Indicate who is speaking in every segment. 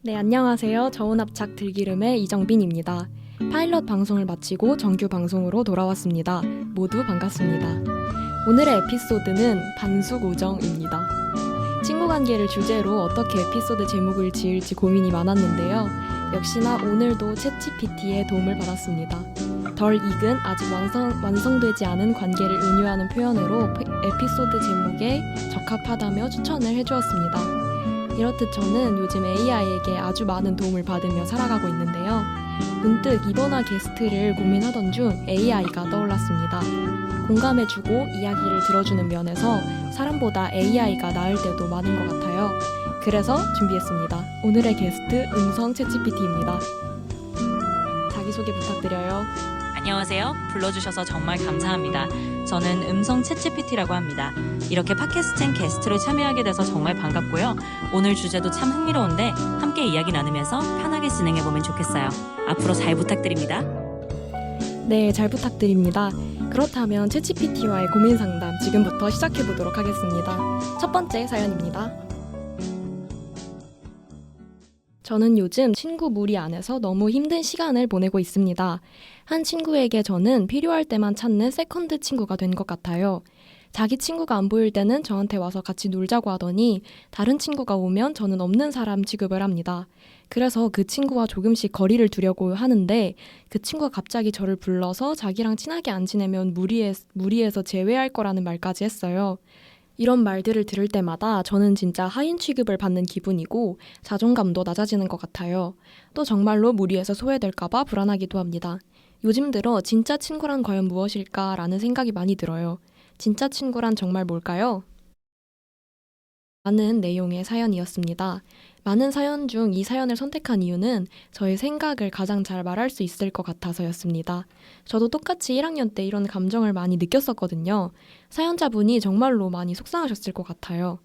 Speaker 1: 네, 안녕하세요. 저온합작 들기름의 이정빈입니다. 파일럿 방송을 마치고 정규 방송으로 돌아왔습니다. 모두 반갑습니다. 오늘의 에피소드는 반숙 우정입니다. 친구 관계를 주제로 어떻게 에피소드 제목을 지을지 고민이 많았는데요. 역시나 오늘도 챗GPT의 도움을 받았습니다. 덜 익은 아직 완성되지 않은 관계를 은유하는 표현으로 에피소드 제목에 적합하다며 추천을 해주었습니다. 이렇듯 저는 요즘 AI에게 아주 많은 도움을 받으며 살아가고 있는데요. 문득 이번화 게스트를 고민하던 중 AI가 떠올랐습니다. 공감해주고 이야기를 들어주는 면에서 사람보다 AI가 나을 때도 많은 것 같아요. 그래서 준비했습니다. 오늘의 게스트 음성 챗GPT입니다. 자기소개 부탁드려요.
Speaker 2: 안녕하세요. 불러주셔서 정말 감사합니다. 저는 음성 챗GPT라고 합니다. 이렇게 팟캐스트엔 게스트로 참여하게 돼서 정말 반갑고요. 오늘 주제도 참 흥미로운데 함께 이야기 나누면서 편하게 진행해보면 좋겠어요. 앞으로 잘 부탁드립니다.
Speaker 1: 네, 잘 부탁드립니다. 그렇다면 챗GPT와의 고민 상담 지금부터 시작해보도록 하겠습니다. 첫 번째 사연입니다. 저는 요즘 친구 무리 안에서 너무 힘든 시간을 보내고 있습니다. 한 친구에게 저는 필요할 때만 찾는 세컨드 친구가 된 것 같아요. 자기 친구가 안 보일 때는 저한테 와서 같이 놀자고 하더니 다른 친구가 오면 저는 없는 사람 취급을 합니다. 그래서 그 친구와 조금씩 거리를 두려고 하는데 그 친구가 갑자기 저를 불러서 자기랑 친하게 안 지내면 무리해서 제외할 거라는 말까지 했어요. 이런 말들을 들을 때마다 저는 진짜 하인 취급을 받는 기분이고 자존감도 낮아지는 것 같아요. 또 정말로 무리해서 소외될까봐 불안하기도 합니다. 요즘 들어 진짜 친구란 과연 무엇일까라는 생각이 많이 들어요. 진짜 친구란 정말 뭘까요? 많은 내용의 사연이었습니다. 많은 사연 중 이 사연을 선택한 이유는 저의 생각을 가장 잘 말할 수 있을 것 같아서였습니다. 저도 똑같이 1학년 때 이런 감정을 많이 느꼈었거든요. 사연자분이 정말로 많이 속상하셨을 것 같아요.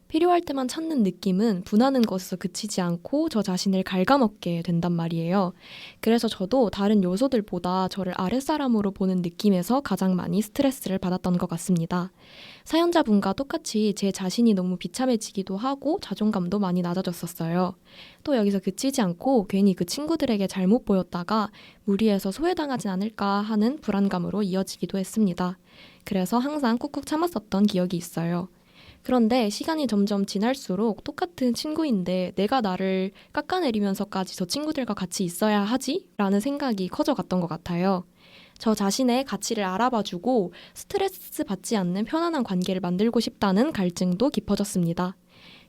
Speaker 1: 필요할 때만 찾는 느낌은 분하는 것에서 그치지 않고 저 자신을 갉아먹게 된단 말이에요. 그래서 저도 다른 요소들보다 저를 아랫사람으로 보는 느낌에서 가장 많이 스트레스를 받았던 것 같습니다. 사연자분과 똑같이 제 자신이 너무 비참해지기도 하고 자존감도 많이 낮아졌었어요. 또 여기서 그치지 않고 괜히 그 친구들에게 잘못 보였다가 무리해서 소외당하진 않을까 하는 불안감으로 이어지기도 했습니다. 그래서 항상 꾹꾹 참았었던 기억이 있어요. 그런데 시간이 점점 지날수록 똑같은 친구인데 내가 나를 깎아내리면서까지 저 친구들과 같이 있어야 하지? 라는 생각이 커져갔던 것 같아요. 저 자신의 가치를 알아봐주고 스트레스 받지 않는 편안한 관계를 만들고 싶다는 갈증도 깊어졌습니다.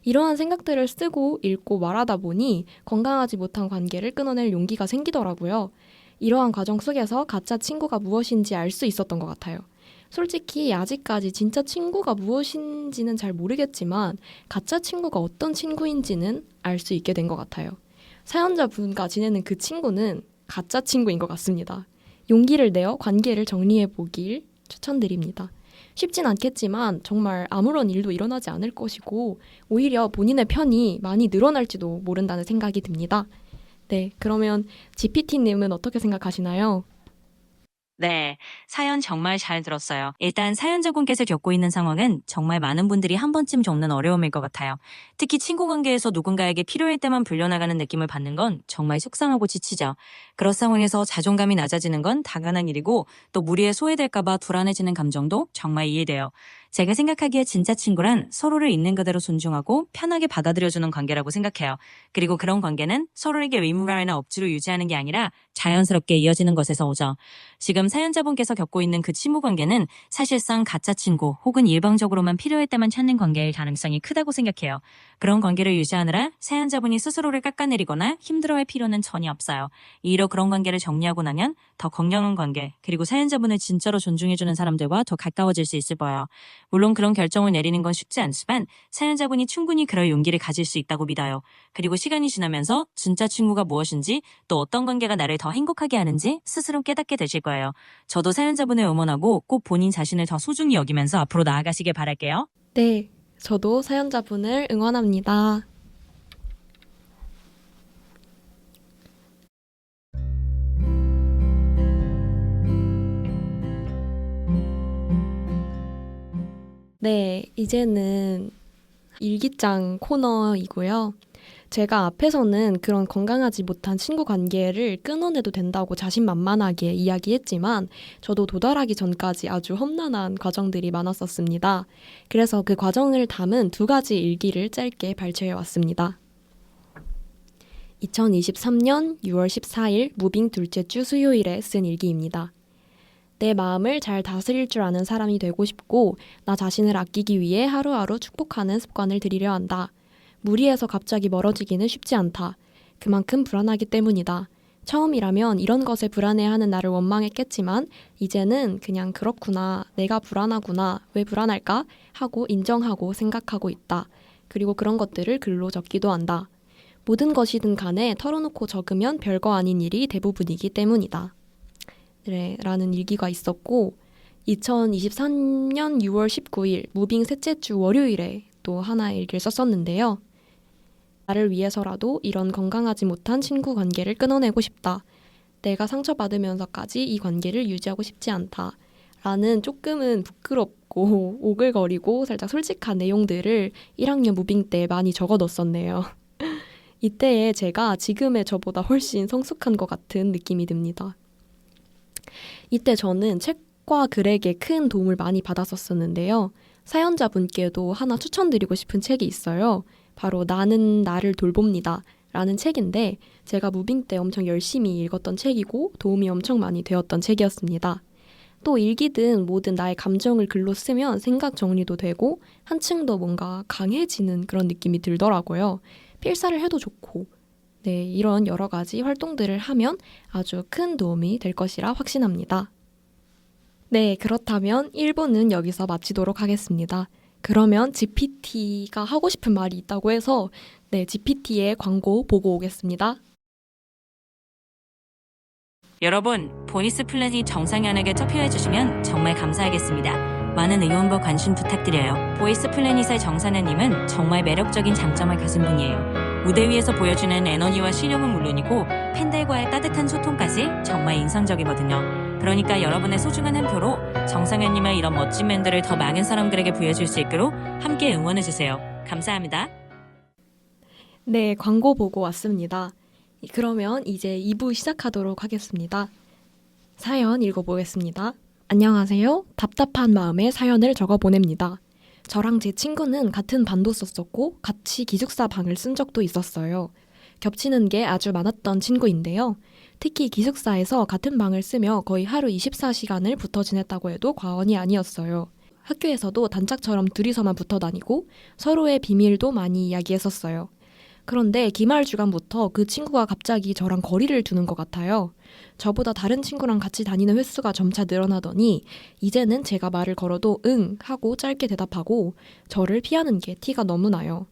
Speaker 1: 이러한 생각들을 쓰고 읽고 말하다 보니 건강하지 못한 관계를 끊어낼 용기가 생기더라고요. 이러한 과정 속에서 가짜 친구가 무엇인지 알 수 있었던 것 같아요. 솔직히 아직까지 진짜 친구가 무엇인지는 잘 모르겠지만 가짜 친구가 어떤 친구인지는 알 수 있게 된 것 같아요. 사연자분과 지내는 그 친구는 가짜 친구인 것 같습니다. 용기를 내어 관계를 정리해 보길 추천드립니다. 쉽진 않겠지만 정말 아무런 일도 일어나지 않을 것이고 오히려 본인의 편이 많이 늘어날지도 모른다는 생각이 듭니다. 네, 그러면 GPT님은 어떻게 생각하시나요?
Speaker 2: 네, 사연 정말 잘 들었어요. 일단 사연자분께서 겪고 있는 상황은 정말 많은 분들이 한 번쯤 겪는 어려움일 것 같아요. 특히 친구 관계에서 누군가에게 필요할 때만 불려나가는 느낌을 받는 건 정말 속상하고 지치죠. 그런 상황에서 자존감이 낮아지는 건 당연한 일이고 또 무리에 소외될까 봐 불안해지는 감정도 정말 이해돼요. 제가 생각하기에 진짜 친구란 서로를 있는 그대로 존중하고 편하게 받아들여주는 관계라고 생각해요. 그리고 그런 관계는 서로에게 의무감이나 억지로 유지하는 게 아니라 자연스럽게 이어지는 것에서 오죠. 지금 사연자분께서 겪고 있는 그 친구 관계는 사실상 가짜 친구 혹은 일방적으로만 필요할 때만 찾는 관계일 가능성이 크다고 생각해요. 그런 관계를 유지하느라 사연자분이 스스로를 깎아내리거나 힘들어할 필요는 전혀 없어요. 이로 그런 관계를 정리하고 나면 더 건강한 관계 그리고 사연자분을 진짜로 존중해주는 사람들과 더 가까워질 수 있을 거예요. 물론 그런 결정을 내리는 건 쉽지 않지만 사연자분이 충분히 그럴 용기를 가질 수 있다고 믿어요. 그리고 시간이 지나면서 진짜 친구가 무엇인지 또 어떤 관계가 나를 더 행복하게 하는지 스스로 깨닫게 되실 거예요. 저도 사연자분을 응원하고 꼭 본인 자신을 더 소중히 여기면서 앞으로 나아가시길 바랄게요.
Speaker 1: 네, 저도 사연자분을 응원합니다. 네, 이제는 일기장 코너이고요. 제가 앞에서는 그런 건강하지 못한 친구 관계를 끊어내도 된다고 자신만만하게 이야기했지만 저도 도달하기 전까지 아주 험난한 과정들이 많았었습니다. 그래서 그 과정을 담은 2가지 일기를 짧게 발췌해 왔습니다. 2023년 6월 14일 무빙 둘째 주 수요일에 쓴 일기입니다. 내 마음을 잘 다스릴 줄 아는 사람이 되고 싶고 나 자신을 아끼기 위해 하루하루 축복하는 습관을 들이려 한다. 무리해서 갑자기 멀어지기는 쉽지 않다. 그만큼 불안하기 때문이다. 처음이라면 이런 것에 불안해하는 나를 원망했겠지만 이제는 그냥 그렇구나, 내가 불안하구나, 왜 불안할까? 하고 인정하고 생각하고 있다. 그리고 그런 것들을 글로 적기도 한다. 모든 것이든 간에 털어놓고 적으면 별거 아닌 일이 대부분이기 때문이다. 네, 라는 일기가 있었고 2023년 6월 19일 무빙 셋째 주 월요일에 또 하나의 일기를 썼었는데요. 나를 위해서라도 이런 건강하지 못한 친구 관계를 끊어내고 싶다. 내가 상처받으면서까지 이 관계를 유지하고 싶지 않다. 라는 조금은 부끄럽고 오글거리고 살짝 솔직한 내용들을 1학년 무빙 때 많이 적어뒀었네요. 이때에 제가 지금의 저보다 훨씬 성숙한 것 같은 느낌이 듭니다. 이때 저는 책과 글에게 큰 도움을 많이 받았었는데요. 사연자분께도 하나 추천드리고 싶은 책이 있어요. 바로 나는 나를 돌봅니다 라는 책인데 제가 무빙 때 엄청 열심히 읽었던 책이고 도움이 엄청 많이 되었던 책이었습니다. 또 일기든 뭐든 나의 감정을 글로 쓰면 생각 정리도 되고 한층 더 뭔가 강해지는 그런 느낌이 들더라고요. 필사를 해도 좋고 네, 이런 여러 가지 활동들을 하면 아주 큰 도움이 될 것이라 확신합니다. 네, 그렇다면 1부는 여기서 마치도록 하겠습니다. 그러면 GPT가 하고 싶은 말이 있다고 해서 네, GPT의 광고 보고 오겠습니다.
Speaker 2: 여러분, 보이스 플래닛 정상현에게 투표해주시면 정말 감사하겠습니다. 많은 응원과 관심 부탁드려요. 보이스 플래닛의 정상현님은 정말 매력적인 장점을 가진 분이에요. 무대 위에서 보여주는 에너지와 실력은 물론이고 팬들과의 따뜻한 소통까지 정말 인상적이거든요. 그러니까 여러분의 소중한 한 표로 정상현님의 이런 멋진 면들을 더 많은 사람들에게 보여줄 수 있도록 함께 응원해주세요. 감사합니다.
Speaker 1: 네, 광고 보고 왔습니다. 그러면 이제 2부 시작하도록 하겠습니다. 사연 읽어보겠습니다. 안녕하세요. 답답한 마음에 사연을 적어보냅니다. 저랑 제 친구는 같은 반도 썼었고 같이 기숙사 방을 쓴 적도 있었어요. 겹치는 게 아주 많았던 친구인데요. 특히 기숙사에서 같은 방을 쓰며 거의 하루 24시간을 붙어 지냈다고 해도 과언이 아니었어요. 학교에서도 단짝처럼 둘이서만 붙어 다니고 서로의 비밀도 많이 이야기했었어요. 그런데 기말 주간부터 그 친구가 갑자기 저랑 거리를 두는 것 같아요. 저보다 다른 친구랑 같이 다니는 횟수가 점차 늘어나더니 이제는 제가 말을 걸어도 응 하고 짧게 대답하고 저를 피하는 게 티가 너무 나요.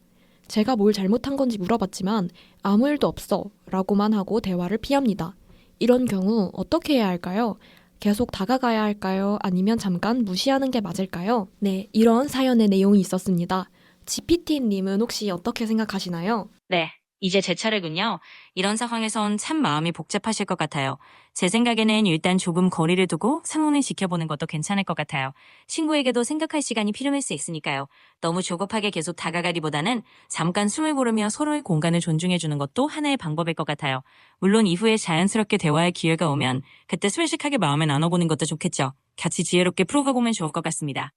Speaker 1: 제가 뭘 잘못한 건지 물어봤지만 아무 일도 없어 라고만 하고 대화를 피합니다. 이런 경우 어떻게 해야 할까요? 계속 다가가야 할까요? 아니면 잠깐 무시하는 게 맞을까요? 네, 이런 사연의 내용이 있었습니다. GPT님은 혹시 어떻게 생각하시나요?
Speaker 2: 네, 이제 제 차례군요. 이런 상황에선 참 마음이 복잡하실 것 같아요. 제 생각에는 일단 조금 거리를 두고 상황을 지켜보는 것도 괜찮을 것 같아요. 친구에게도 생각할 시간이 필요할 수 있으니까요. 너무 조급하게 계속 다가가기보다는 잠깐 숨을 고르며 서로의 공간을 존중해주는 것도 하나의 방법일 것 같아요. 물론 이후에 자연스럽게 대화할 기회가 오면 그때 솔직하게 마음을 나눠보는 것도 좋겠죠. 같이 지혜롭게 풀어가보면 좋을 것 같습니다.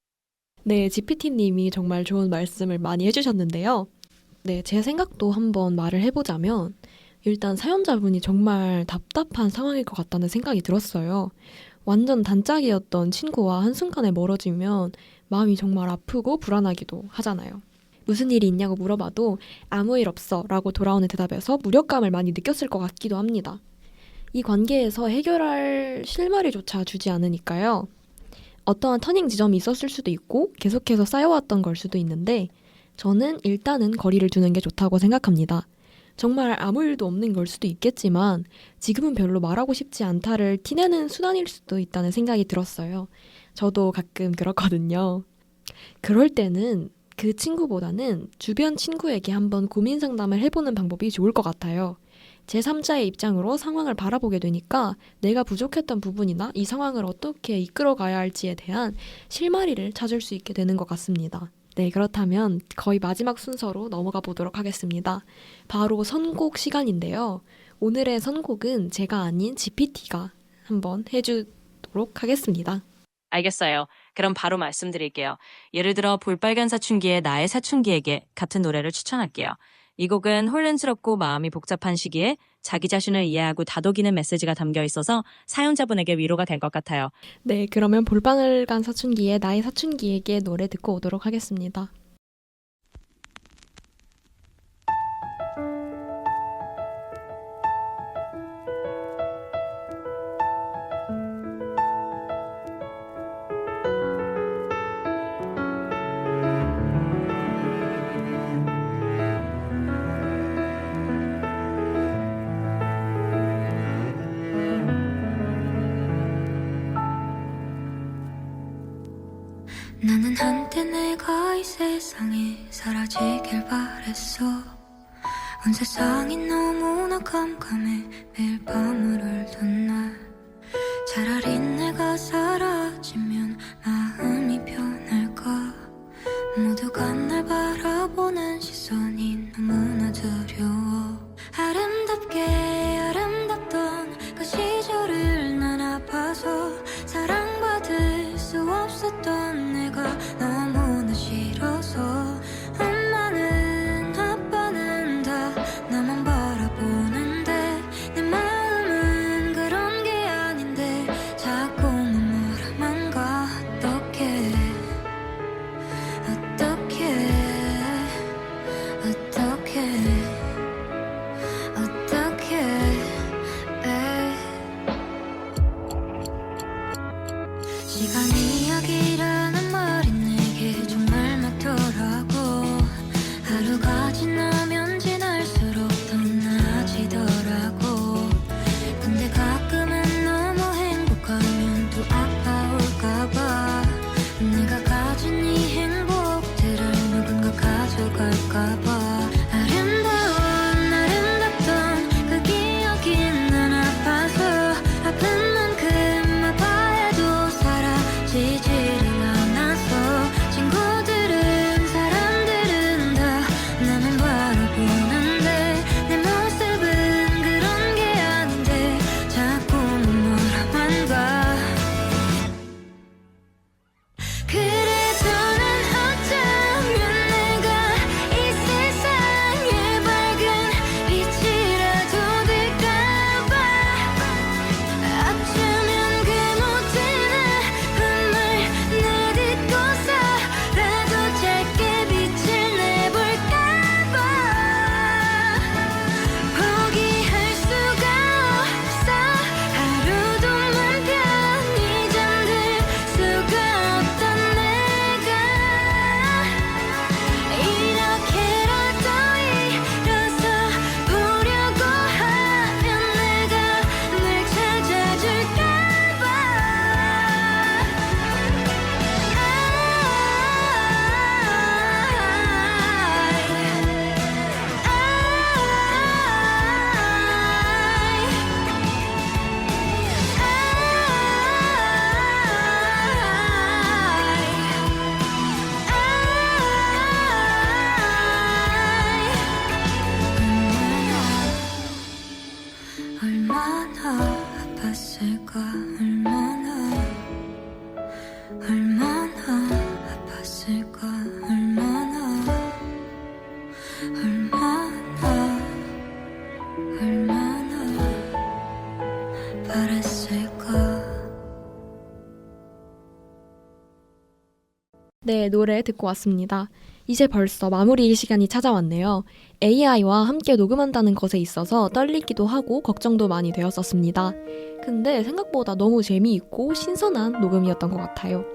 Speaker 1: 네, GPT님이 정말 좋은 말씀을 많이 해주셨는데요. 네, 제 생각도 한번 말을 해보자면 일단 사연자분이 정말 답답한 상황일 것 같다는 생각이 들었어요. 완전 단짝이었던 친구와 한순간에 멀어지면 마음이 정말 아프고 불안하기도 하잖아요. 무슨 일이 있냐고 물어봐도 아무 일 없어 라고 돌아오는 대답에서 무력감을 많이 느꼈을 것 같기도 합니다. 이 관계에서 해결할 실마리조차 주지 않으니까요. 어떠한 터닝 지점이 있었을 수도 있고 계속해서 쌓여왔던 걸 수도 있는데 저는 일단은 거리를 두는 게 좋다고 생각합니다. 정말 아무 일도 없는 걸 수도 있겠지만 지금은 별로 말하고 싶지 않다를 티내는 수단일 수도 있다는 생각이 들었어요. 저도 가끔 그렇거든요. 그럴 때는 그 친구보다는 주변 친구에게 한번 고민 상담을 해보는 방법이 좋을 것 같아요. 제3자의 입장으로 상황을 바라보게 되니까 내가 부족했던 부분이나 이 상황을 어떻게 이끌어가야 할지에 대한 실마리를 찾을 수 있게 되는 것 같습니다. 네, 그렇다면 거의 마지막 순서로 넘어가 보도록 하겠습니다. 바로 선곡 시간인데요. 오늘의 선곡은 제가 아닌 GPT가 한번 해주도록 하겠습니다.
Speaker 2: 알겠어요. 그럼 바로 말씀드릴게요. 예를 들어 볼빨간 사춘기의 나의 사춘기에게 같은 노래를 추천할게요. 이 곡은 혼란스럽고 마음이 복잡한 시기에 자기 자신을 이해하고 다독이는 메시지가 담겨 있어서 사연자분에게 위로가 될 것 같아요.
Speaker 1: 네, 그러면 볼빨간 사춘기의 나의 사춘기에게 노래 듣고 오도록 하겠습니다.
Speaker 3: 나는 한때 내가 이 세상에 사라지길 바랬어. 온 세상이 너무나 깜깜해 매일 밤을 울던 날. 차라리 내가 사라지면 마음이 편할까. 모두가 날 바라보는 시선이 너무나 두려워. 아름답게 아름답던 그 시절을 난 아파서 사랑받을 수 없었던 내가 너무나 싫어서. 엄마는 아빠는 다 나만 바라보는데 내 마음은 그런 게 아닌데 자꾸만 뭐라만 가. 어떡해 어떡해 시간 이야기라는 말이 내게 정말 맞더라고. 하루가 지나면 지날수록 더 나아지더라고. 근데 가끔은 너무 행복하면 또 아파올까봐. 내가 가진 이 행복들을 누군가 가져갈까봐. 아름다운 아름답던 그 기억이 난 아파서 아픈 만큼 아파해도 사라지지를 않아서. 친구들은 사람들은 다 나만 바라보는데 내 모습은 그런 게 아닌데 자꾸만 뭐라만 가. 그래도 난 어쩌면 내가 이 세상의 밝은 빛이라도 될까봐. 어쩌면 그 모든 아픔을 내딛고서라도 짧게 빛을 내볼까봐. 포기할 수가 없어. 하루도 맘 편히 잠들 수가 없던 내가 이렇게라도 일어서 보려고 하면 내가 널 찾아줄까봐. 얼마나 아팠을까. 얼마나 아팠을까. 얼마나 바랬을까.
Speaker 1: 네, 노래 듣고 왔습니다. 이제 벌써 마무리 시간이 찾아왔네요. AI와 함께 녹음한다는 것에 있어서 떨리기도 하고 걱정도 많이 되었었습니다. 근데 생각보다 너무 재미있고 신선한 녹음이었던 것 같아요.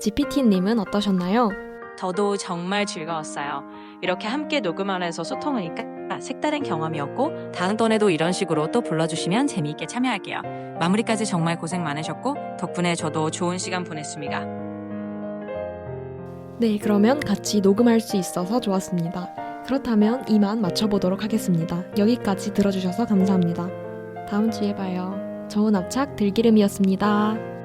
Speaker 1: GPT님은 어떠셨나요?
Speaker 2: 저도 정말 즐거웠어요. 이렇게 함께 녹음하면서 소통하니까 색다른 경험이었고 다음번에도 이런 식으로 또 불러주시면 재미있게 참여할게요. 마무리까지 정말 고생 많으셨고 덕분에 저도 좋은 시간 보냈습니다.
Speaker 1: 네, 그러면 같이 녹음할 수 있어서 좋았습니다. 그렇다면 이만 마쳐보도록 하겠습니다. 여기까지 들어주셔서 감사합니다. 다음 주에 봐요. 좋은 압착 들기름이었습니다.